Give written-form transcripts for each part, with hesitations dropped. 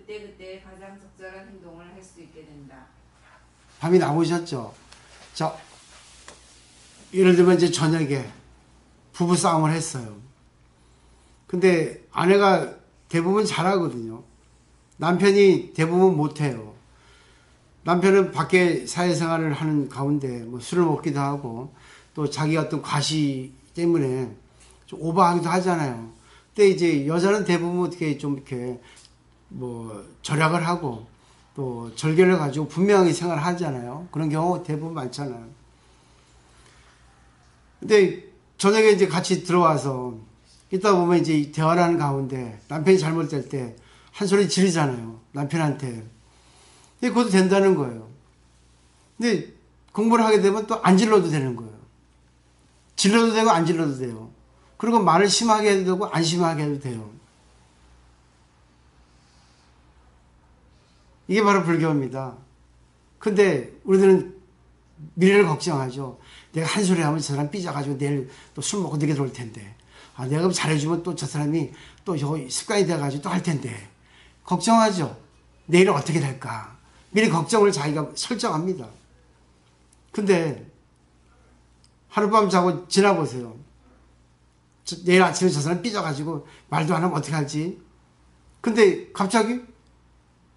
그때그때 가장 적절한 행동을 할 수 있게 된다. 밤이 나오셨죠? 자, 예를 들면 이제 저녁에 부부 싸움을 했어요. 근데 아내가 대부분 잘하거든요. 남편이 대부분 못해요. 남편은 밖에 사회생활을 하는 가운데 뭐 술을 먹기도 하고 또 자기 어떤 과시 때문에 좀 오버하기도 하잖아요. 근데 이제 여자는 대부분 어떻게 좀 이렇게 뭐 절약을 하고 또 절개를 가지고 분명히 생활을 하잖아요. 그런 경우 대부분 많잖아요. 근데 저녁에 이제 같이 들어와서 있다 보면 이제 대화를 하는 가운데 남편이 잘못될 때 한 소리 지르잖아요. 남편한테. 근데 그것도 된다는 거예요. 근데 공부를 하게 되면 또 안 질러도 되는 거예요. 질러도 되고 안 질러도 돼요. 그리고 말을 심하게 해도 되고 안 심하게 해도 돼요. 이게 바로 불교입니다. 근데 우리들은 미래를 걱정하죠. 내가 한 소리 하면 저 사람 삐져가지고 내일 또 술 먹고 늦게 들어올 텐데. 아, 내가 잘해주면 또 저 사람이 또 습관이 돼가지고 또 할 텐데. 걱정하죠. 내일은 어떻게 될까. 미리 걱정을 자기가 설정합니다. 근데 하룻밤 자고 지나보세요. 내일 아침에 저 사람 삐져가지고 말도 안 하면 어떻게 하지? 근데 갑자기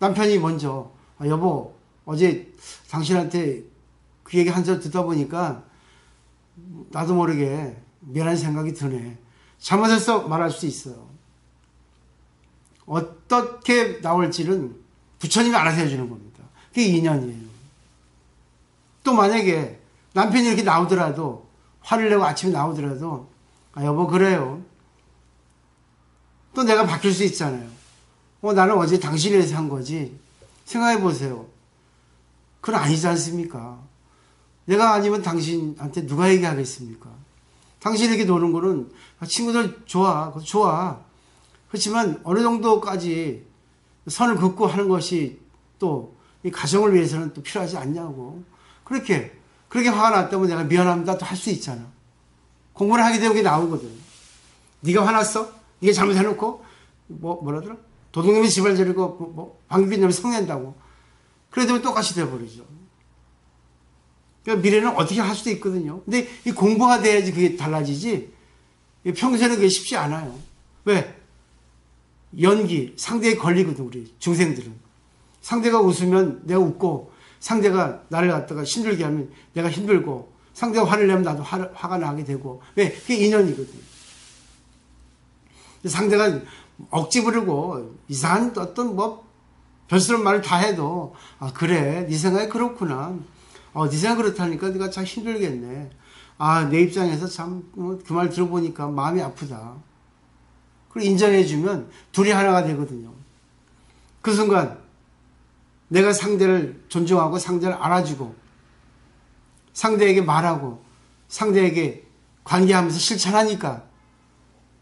남편이 먼저 아, 여보 어제 당신한테 그 얘기 한 절 듣다 보니까 나도 모르게 미안한 생각이 드네. 잘못했어 말할 수 있어요. 어떻게 나올지는 부처님이 알아서 해주는 겁니다. 그게 인연이에요. 또 만약에 남편이 이렇게 나오더라도 화를 내고 아침에 나오더라도 아 여보 그래요. 또 내가 바뀔 수 있잖아요. 나는 어제 당신이 위해서 한 거지. 생각해 보세요. 그건 아니지 않습니까? 내가 아니면 당신한테 누가 얘기하겠습니까? 당신이 이렇게 노는 거는 친구들 좋아. 그것도 좋아. 그렇지만 어느 정도까지 선을 긋고 하는 것이 또 이 가정을 위해서는 또 필요하지 않냐고. 그렇게 화가 났다면 내가 미안합니다. 또 할 수 있잖아. 공부를 하게 되면 그게 나오거든. 네가 화났어? 네가 잘못해놓고 뭐라더라? 도둑놈이 집을 저리고 방귀빈 놈이 성낸다고. 그래 되면 똑같이 돼버리죠. 그러니까 미래는 어떻게 할 수도 있거든요. 근데 이 공부가 돼야지 그게 달라지지. 평소에는 그게 쉽지 않아요. 왜? 연기, 상대에 걸리거든, 우리 중생들은. 상대가 웃으면 내가 웃고, 상대가 나를 갖다가 힘들게 하면 내가 힘들고, 상대가 화를 내면 나도 화가 나게 되고. 왜? 그게 인연이거든. 상대가 억지 부르고, 이상한 어떤 별스러운 말을 다 해도, 아, 그래. 네 생각이 그렇구나. 네 생각이 그렇다니까 네가 참 힘들겠네. 아, 내 입장에서 참, 그 말 들어보니까 마음이 아프다. 그리고 인정해주면 둘이 하나가 되거든요. 그 순간 내가 상대를 존중하고 상대를 알아주고 상대에게 말하고 상대에게 관계하면서 실천하니까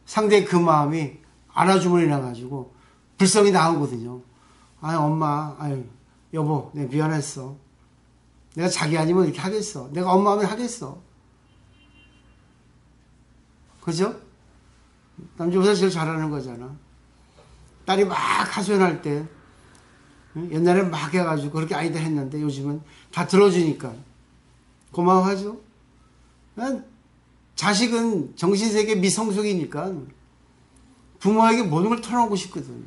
상대의 그 마음이 알아줌으로 인해가지고 불성이 나오거든요. 아유 엄마, 아유 여보, 내가 미안했어. 내가 자기 아니면 이렇게 하겠어. 내가 엄마면 하겠어. 그죠? 남자보다 제일 잘하는 거잖아. 딸이 막 하소연할 때 옛날에 막 해가지고 그렇게 아니다 했는데 요즘은 다 들어주니까 고마워하죠. 자식은 정신세계 미성숙이니까 부모에게 모든 걸 털어놓고 싶거든.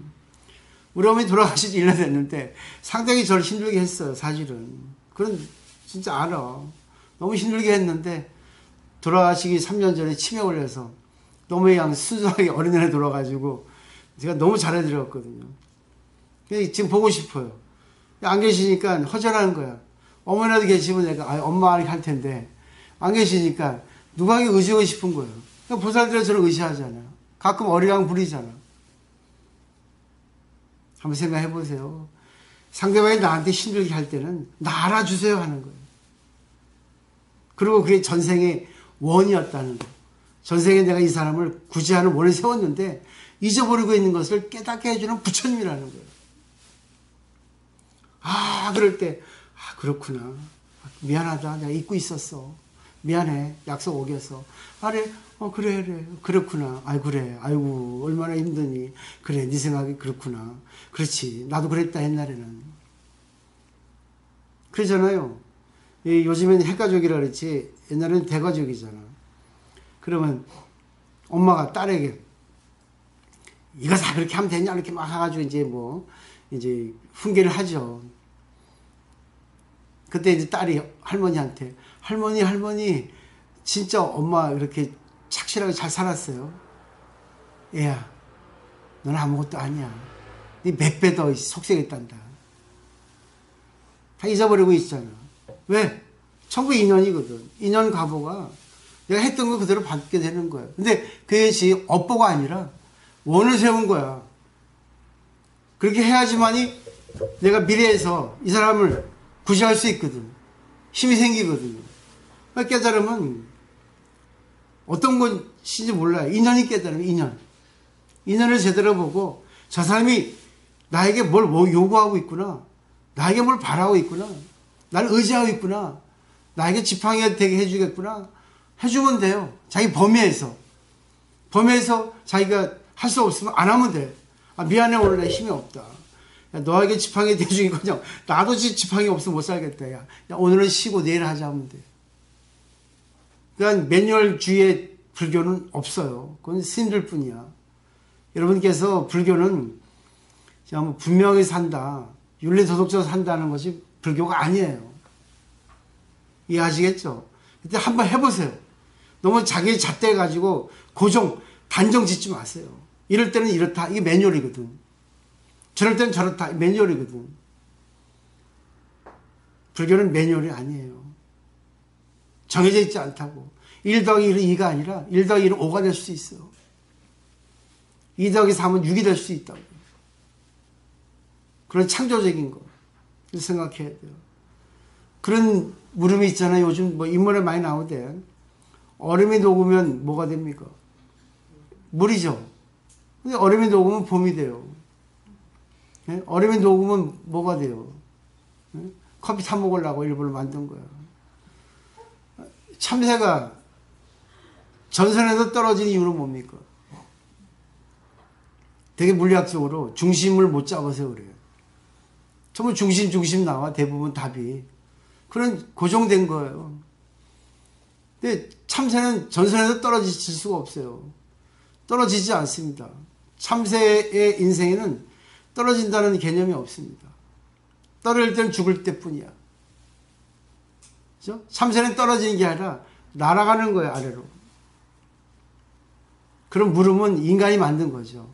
우리 어머니 돌아가신 지 1년 됐는데 상당히 저를 힘들게 했어요. 사실은. 그런 진짜 알아. 너무 힘들게 했는데 돌아가시기 3년 전에 치매 걸려서 너무 그냥 순수하게 어린애에 돌아가지고 제가 너무 잘해드렸거든요. 지금 보고 싶어요. 안 계시니까 허전한 거야. 어머니라도 계시면 내가 엄마 할 텐데 안 계시니까 누구에게 의지하고 싶은 거예요. 그러니까 보살들은 저를 의지하잖아요. 가끔 어리광 부리잖아. 한번 생각해 보세요. 상대방이 나한테 힘들게 할 때는 나 알아주세요 하는 거예요. 그리고 그게 전생의 원이었다는 거. 전생에 내가 이 사람을 구제하는 원을 세웠는데 잊어버리고 있는 것을 깨닫게 해주는 부처님이라는 거예요. 아, 그럴 때, 아, 그렇구나. 미안하다. 내가 잊고 있었어. 미안해. 약속 어겼어. 그래. 그래. 그렇구나. 아이, 그래. 아이고, 얼마나 힘드니. 그래. 네 생각이 그렇구나. 그렇지. 나도 그랬다, 옛날에는. 그러잖아요. 요즘엔 핵가족이라 그랬지. 옛날에는 대가족이잖아. 그러면 엄마가 딸에게 이거 다 그렇게 하면 되냐? 이렇게 막 해가지고 이제 훈계를 하죠. 그때 이제 딸이 할머니한테 할머니, 진짜 엄마 이렇게 착실하게 잘 살았어요. 얘야, 너는 아무것도 아니야. 네 몇 배 더 속색했단다. 다 잊어버리고 있잖아. 왜? 천국 인연이거든. 인연 가보가 내가 했던 거 그대로 받게 되는 거야. 근데 그것이 업보가 아니라 원을 세운 거야. 그렇게 해야지만이 내가 미래에서 이 사람을 구시할 수 있거든. 힘이 생기거든요. 깨달으면 어떤 것인지 몰라요. 인연이 깨달으면 인연. 인연을 제대로 보고 저 사람이 나에게 뭘 요구하고 있구나. 나에게 뭘 바라고 있구나. 나를 의지하고 있구나. 나에게 지팡이가 되게 해주겠구나. 해주면 돼요. 자기 범위에서. 자기가 할 수 없으면 안 하면 돼. 미안해, 오늘 내 힘이 없다. 야, 너에게 지팡이 대주기커녕 나도 지팡이 없으면 못 살겠다. 야, 오늘은 쉬고 내일 하자 하면 돼. 그러니까 매뉴얼주의의 불교는 없어요. 그건 스님들 뿐이야. 여러분께서 불교는 그냥 분명히 산다. 윤리도덕적으로 산다는 것이 불교가 아니에요. 이해하시겠죠? 그때 한번 해보세요. 너무 자기 잣대 가지고 단정 짓지 마세요. 이럴 때는 이렇다. 이게 매뉴얼이거든. 저럴 때는 저렇다. 매뉴얼이거든. 불교는 매뉴얼이 아니에요. 정해져 있지 않다고. 1 더하기 1은 2가 아니라 1 더하기 1은 5가 될 수 있어요. 2 더하기 3은 6이 될 수 있다고. 그런 창조적인 거 생각해야 돼요. 그런 물음이 있잖아요. 요즘 인문에 많이 나오대. 얼음이 녹으면 뭐가 됩니까? 물이죠. 근데 얼음이 녹으면 봄이 돼요. 네? 얼음이 녹으면 뭐가 돼요? 네? 커피 타 먹으려고 일부러 만든 거야. 참새가 전선에서 떨어진 이유는 뭡니까? 되게 물리학적으로 중심을 못 잡아서 그래요. 전부 중심 나와. 대부분 답이. 그런 고정된 거예요. 근데 참새는 전선에서 떨어질 수가 없어요. 떨어지지 않습니다. 참새의 인생에는 떨어진다는 개념이 없습니다. 떨어질 때는 죽을 때뿐이야. 그죠? 참새는 떨어지는 게 아니라 날아가는 거예요, 아래로. 그런 물음은 인간이 만든 거죠.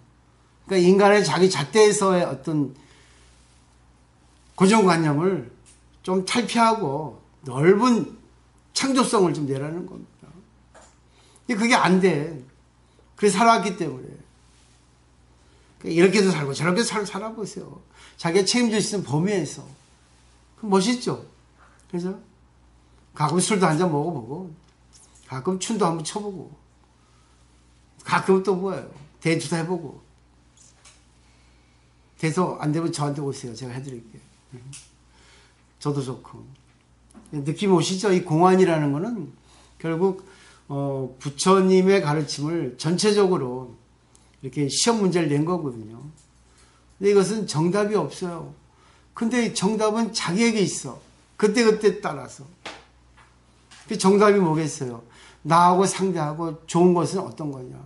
그러니까 인간의 자기 잣대에서의 어떤 고정관념을 좀 탈피하고 넓은 창조성을 좀 내라는 겁니다. 그게 안 돼. 그래서 살아왔기 때문에. 이렇게도 살고 저렇게도 살아보세요. 자기가 책임질 수 있는 범위에서. 멋있죠? 그래서 가끔 술도 한잔 먹어보고 가끔 춤도 한번 춰보고 가끔 또 뭐예요? 데이트도 해보고 돼서 안 되면 저한테 오세요. 제가 해드릴게요. 저도 좋고. 느낌 오시죠? 이 공안이라는 거는 결국 부처님의 가르침을 전체적으로 이렇게 시험 문제를 낸 거거든요. 근데 이것은 정답이 없어요. 근데 정답은 자기에게 있어. 그때그때 따라서. 그 정답이 뭐겠어요? 나하고 상대하고 좋은 것은 어떤 거냐?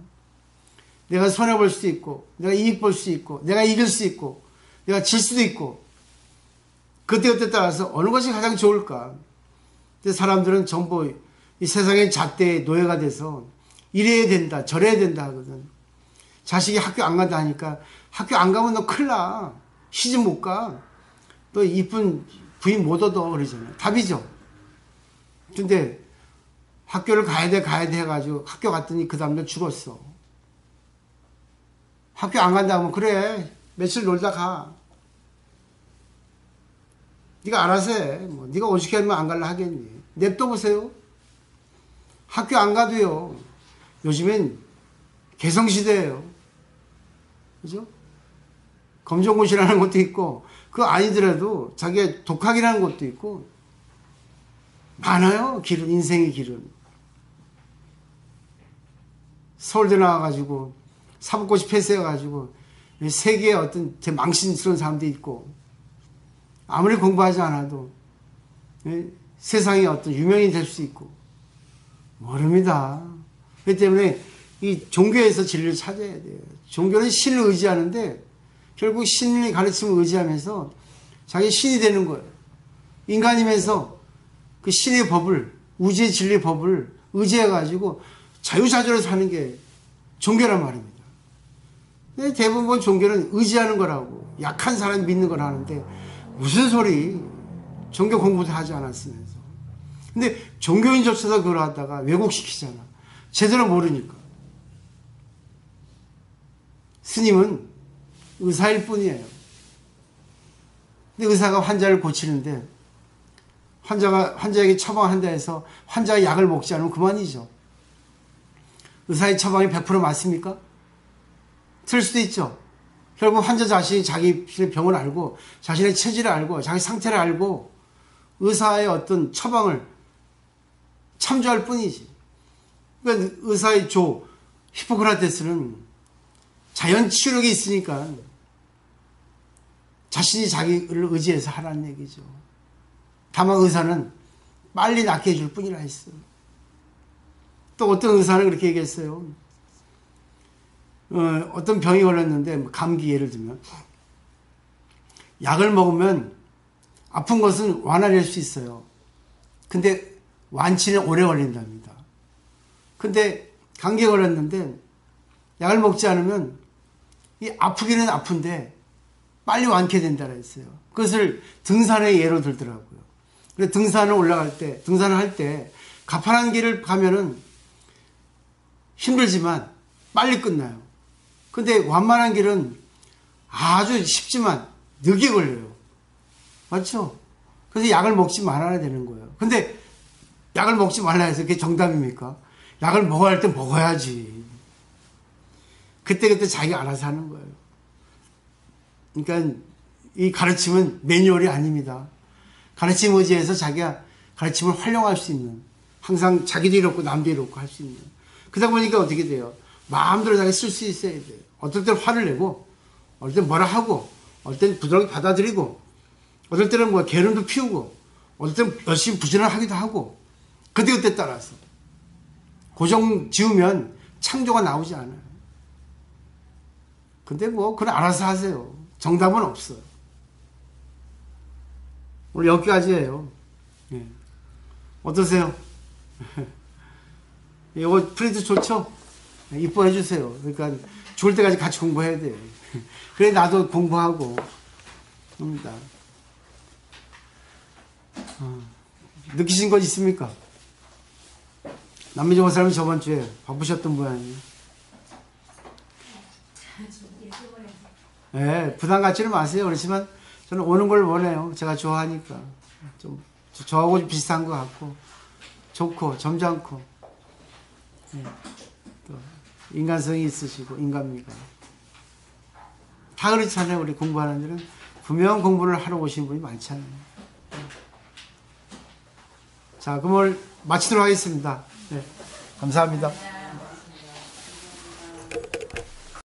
내가 손해볼 수도 있고, 내가 이익 볼 수 있고, 내가 이길 수 있고, 내가 질 수도 있고, 그때그때 따라서 어느 것이 가장 좋을까? 근데 사람들은 전부 이 세상의 잣대의 노예가 돼서 이래야 된다, 저래야 된다 하거든. 자식이 학교 안 간다 하니까 학교 안 가면 너 큰일 나. 시집 못 가. 또 이쁜 부인 못 얻어. 그러잖아요. 답이죠. 근데 학교를 가야 돼 해가지고 학교 갔더니 그 다음날 죽었어. 학교 안 간다 하면 그래. 며칠 놀다 가. 네가 알아서 해. 네가 오죽해 하면 안 갈라 하겠니. 냅둬 보세요. 학교 안 가도요. 요즘엔 개성시대예요. 그죠? 검정고시라는 것도 있고 그거 아니더라도 자기가 독학이라는 것도 있고 많아요. 길은, 인생의 길은. 서울대 나와가지고 사법고시 패스해가지고 세계에 어떤 제 망신스러운 사람도 있고, 아무리 공부하지 않아도 세상에 어떤 유명인이 될 수 있고 모릅니다. 그렇기 때문에 이 종교에서 진리를 찾아야 돼요. 종교는 신을 의지하는데 결국 신의 가르침을 의지하면서 자기 신이 되는 거예요. 인간이면서 그 신의 법을, 우주의 진리의 법을 의지해가지고 자유자재로 사는 게 종교란 말입니다. 근데 대부분 종교는 의지하는 거라고, 약한 사람이 믿는 걸 하는데 무슨 소리, 종교 공부도 하지 않았으면서. 근데 종교인조차도 그걸 하다가 왜곡시키잖아. 제대로 모르니까. 스님은 의사일 뿐이에요. 근데 의사가 환자를 고치는데 환자에게 처방한다 해서 환자가 약을 먹지 않으면 그만이죠. 의사의 처방이 100% 맞습니까? 틀릴 수도 있죠. 결국 환자 자신이 자신의 병을 알고 자신의 체질을 알고 자기 상태를 알고 의사의 어떤 처방을 참조할 뿐이지. 그러니까 의사의 히포크라테스는 자연 치유력이 있으니까 자신이 자기를 의지해서 하라는 얘기죠. 다만 의사는 빨리 낫게 해줄 뿐이라 했어요. 또 어떤 의사는 그렇게 얘기했어요. 어떤 병이 걸렸는데, 감기 예를 들면, 약을 먹으면 아픈 것은 완화될 수 있어요. 근데 완치는 오래 걸린답니다. 근데 감기에 걸렸는데 약을 먹지 않으면 이 아프기는 아픈데 빨리 완쾌된다고 했어요. 그것을 등산의 예로 들더라고요. 근데 등산을 할 때 가파른 길을 가면은 힘들지만 빨리 끝나요. 근데 완만한 길은 아주 쉽지만 늦게 걸려요. 맞죠? 그래서 약을 먹지 말아야 되는 거예요. 근데 약을 먹지 말라 해서 그게 정답입니까? 약을 먹어야 할 때 먹어야지. 그때그때 자기가 알아서 하는 거예요. 그러니까 이 가르침은 매뉴얼이 아닙니다. 가르침 의지에서 자기가 가르침을 활용할 수 있는, 항상 자기도 이렇고 남도 이렇고 할 수 있는. 그러다 보니까 어떻게 돼요? 마음대로 자기 쓸 수 있어야 돼요. 어떨 때는 화를 내고, 어떨 때는 뭐라 하고, 어떨 때는 부드럽게 받아들이고, 어떨 때는 뭐 게으름도 피우고, 어떨 때는 열심히 부진을 하기도 하고, 그때그때 따라서. 고정 지으면 창조가 나오지 않아요. 근데 뭐, 그건 알아서 하세요. 정답은 없어요. 오늘 여기까지예요. 네. 어떠세요? 이거 프린트 좋죠? 이뻐해 주세요. 그러니까 죽을 때까지 같이 공부해야 돼요. 그래 나도 공부하고 합니다. 느끼신 것 있습니까? 남미종 사람이 저번 주에 바쁘셨던 모양이에요. 네, 부담 갖지는 마세요. 그렇지만 저는 오는 걸 원해요. 제가 좋아하니까. 좀 저하고 좀 비슷한 것 같고 좋고 점잖고, 네, 또 인간성이 있으시고 인간미가 다 그렇잖아요. 우리 공부하는 데는 분명 공부를 하러 오신 분이 많잖아요. 자, 그럼 오늘 마치도록 하겠습니다. 네, 감사합니다.